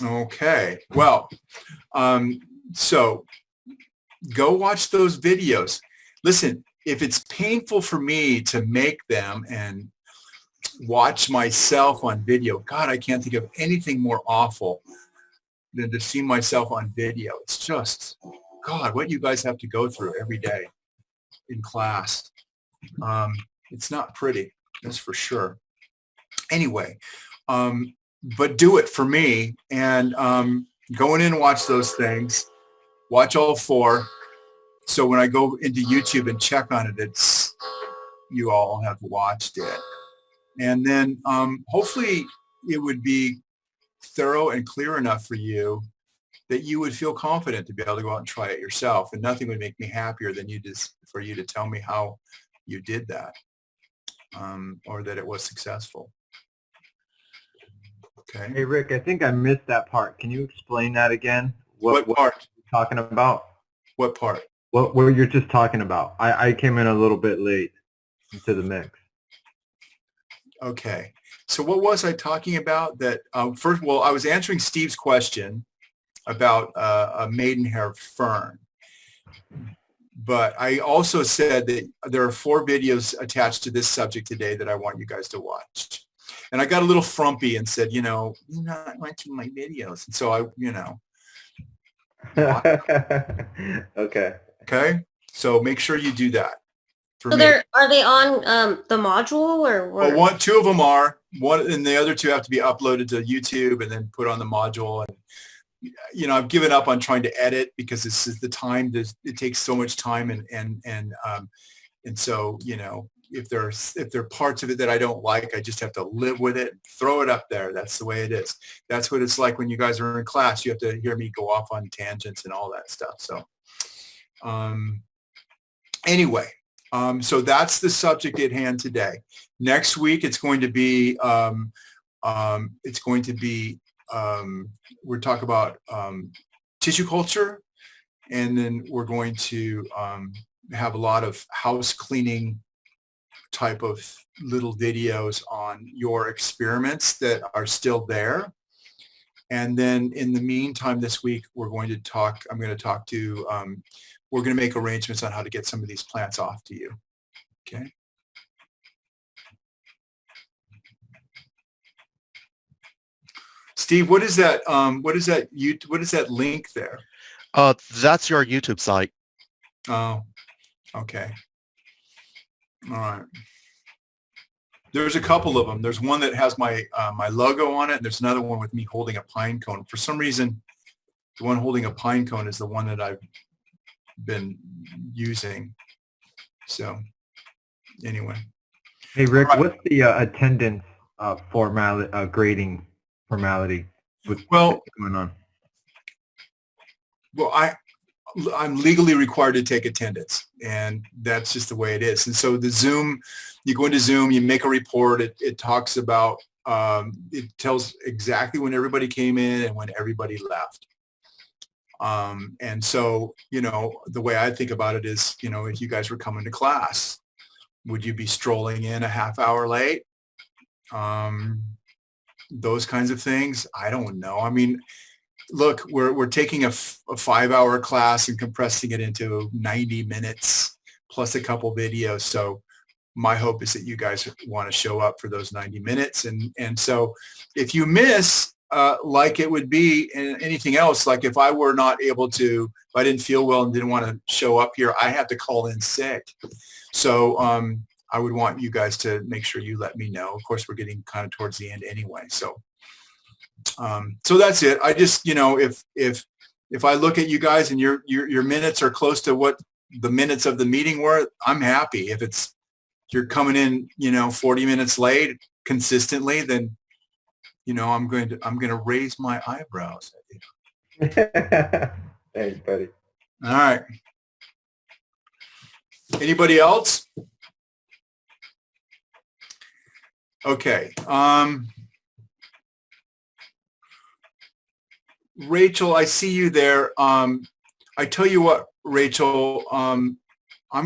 [SPEAKER 1] Okay. Well, so go watch those videos. Listen, if it's painful for me to make them and watch myself on video, God, I can't think of anything more awful than to see myself on video. It's just, God, what you guys have to go through every day in class. It's not pretty, that's for sure. Anyway, but do it for me, and go in and watch those things. Watch all 4. So when I go into YouTube and check on it, it's, you all have watched it. And then hopefully it would be thorough and clear enough for you that you would feel confident to be able to go out and try it yourself. And nothing would make me happier than for you to tell me how you did that, or that it was successful. Okay.
[SPEAKER 6] Hey, Rick, I think I missed that part. Can you explain that again?
[SPEAKER 1] What part?
[SPEAKER 6] you're talking about?
[SPEAKER 1] What part?
[SPEAKER 6] What you're just talking about? I came in a little bit late into the mix.
[SPEAKER 1] Okay. So what was I talking about? That first, well, I was answering Steve's question about a maidenhair fern. But I also said that there are 4 videos attached to this subject today that I want you guys to watch. And I got a little frumpy and said, you know, you're not watching my videos. And so I, you know.
[SPEAKER 6] Okay.
[SPEAKER 1] Okay. So make sure you do that. For
[SPEAKER 3] So
[SPEAKER 1] me.
[SPEAKER 3] are they on the module or what?
[SPEAKER 1] Well, 2 of them are. One and the other 2 have to be uploaded to YouTube and then put on the module. And you know, I've given up on trying to edit because this is the time. It takes so much time, and so, you know, if there are parts of it that I don't like, I just have to live with it, throw it up there. That's the way it is. That's what it's like when you guys are in class. You have to hear me go off on tangents and all that stuff. So anyway, so that's the subject at hand today. Next week, it's going to be we're talking about tissue culture, and then we're going to have a lot of house cleaning type of little videos on your experiments that are still there. And then in the meantime, this week, we're going to talk we're going to make arrangements on how to get some of these plants off to you. Okay. Steve, what is that? What is that link there?
[SPEAKER 5] That's your YouTube site.
[SPEAKER 1] Oh, okay. All right. There's a couple of them. There's one that has my my logo on it, and there's another one with me holding a pine cone. For some reason, the one holding a pine cone is the one that I've been using. So anyway.
[SPEAKER 6] Hey, Rick,
[SPEAKER 1] Right.
[SPEAKER 6] what's the attendance grading formality? What's going on?
[SPEAKER 1] Well, I'm legally required to take attendance, and that's just the way it is. And so the Zoom, you go into Zoom, you make a report. It talks about, it tells exactly when everybody came in and when everybody left. And so, you know, the way I think about it is, you know, if you guys were coming to class, would you be strolling in a half hour late? Those kinds of things. I don't know. I mean, look, we're taking a 5-hour class and compressing it into 90 minutes plus a couple videos. So my hope is that you guys want to show up for those 90 minutes. And so if you miss, like it would be in anything else, like if I were not able to, if I didn't feel well and didn't want to show up here, I have to call in sick. So I would want you guys to make sure you let me know. Of course, we're getting kind of towards the end anyway. So, so that's it. I just, you know, if I look at you guys and your minutes are close to what the minutes of the meeting were, I'm happy. If you're coming in, you know, 40 minutes late consistently, then, you know, I'm going to raise my eyebrows at you.
[SPEAKER 6] Thanks, buddy.
[SPEAKER 1] All right. Anybody else? Okay. Rachel, I see you there. I tell you what, Rachel, I'm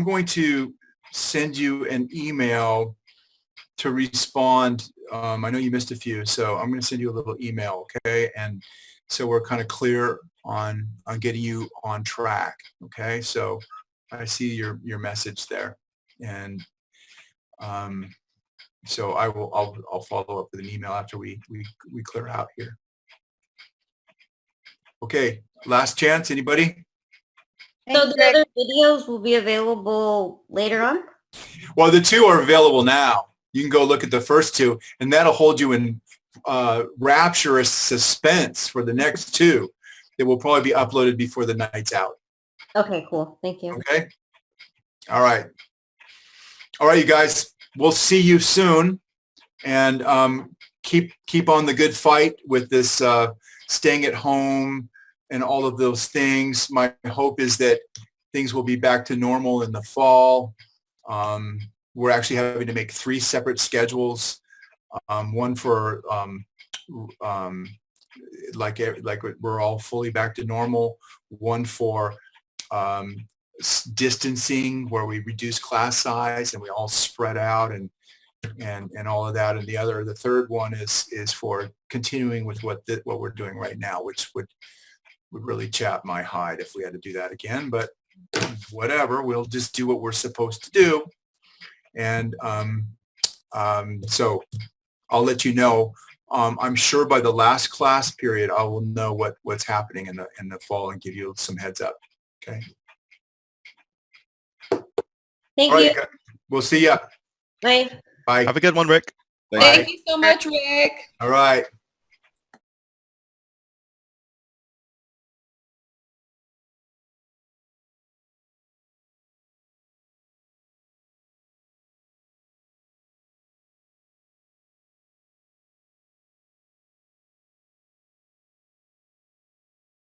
[SPEAKER 1] going to send you an email to respond. I know you missed a few, so I'm going to send you a little email, okay? And so we're kind of clear on getting you on track, okay? So I see your message there, and so I'll follow up with an email after we clear out here. Okay, last chance, anybody?
[SPEAKER 3] So the other videos will be available later on?
[SPEAKER 1] Well, the 2 are available now. You can go look at the first 2, and that'll hold you in rapturous suspense for the next 2 that will probably be uploaded before the night's out.
[SPEAKER 3] Okay, cool. Thank you.
[SPEAKER 1] Okay? All right. All right, you guys. We'll see you soon. And keep on the good fight with this staying at home and all of those things. My hope is that things will be back to normal in the fall. We're actually having to make 3 separate schedules. One for like we're all fully back to normal. One for distancing, where we reduce class size and we all spread out and all of that. And the third one is for continuing with what we're doing right now, which would really chap my hide if we had to do that again. But whatever, we'll just do what we're supposed to do. And so I'll let you know. I'm sure by the last class period, I will know what's happening in the fall and give you some heads up. Okay.
[SPEAKER 3] Thank
[SPEAKER 1] All
[SPEAKER 3] you.
[SPEAKER 1] right, guys. We'll see ya.
[SPEAKER 3] Bye.
[SPEAKER 1] Bye.
[SPEAKER 5] Have a good one, Rick.
[SPEAKER 7] Thank you so much, Rick.
[SPEAKER 1] All right.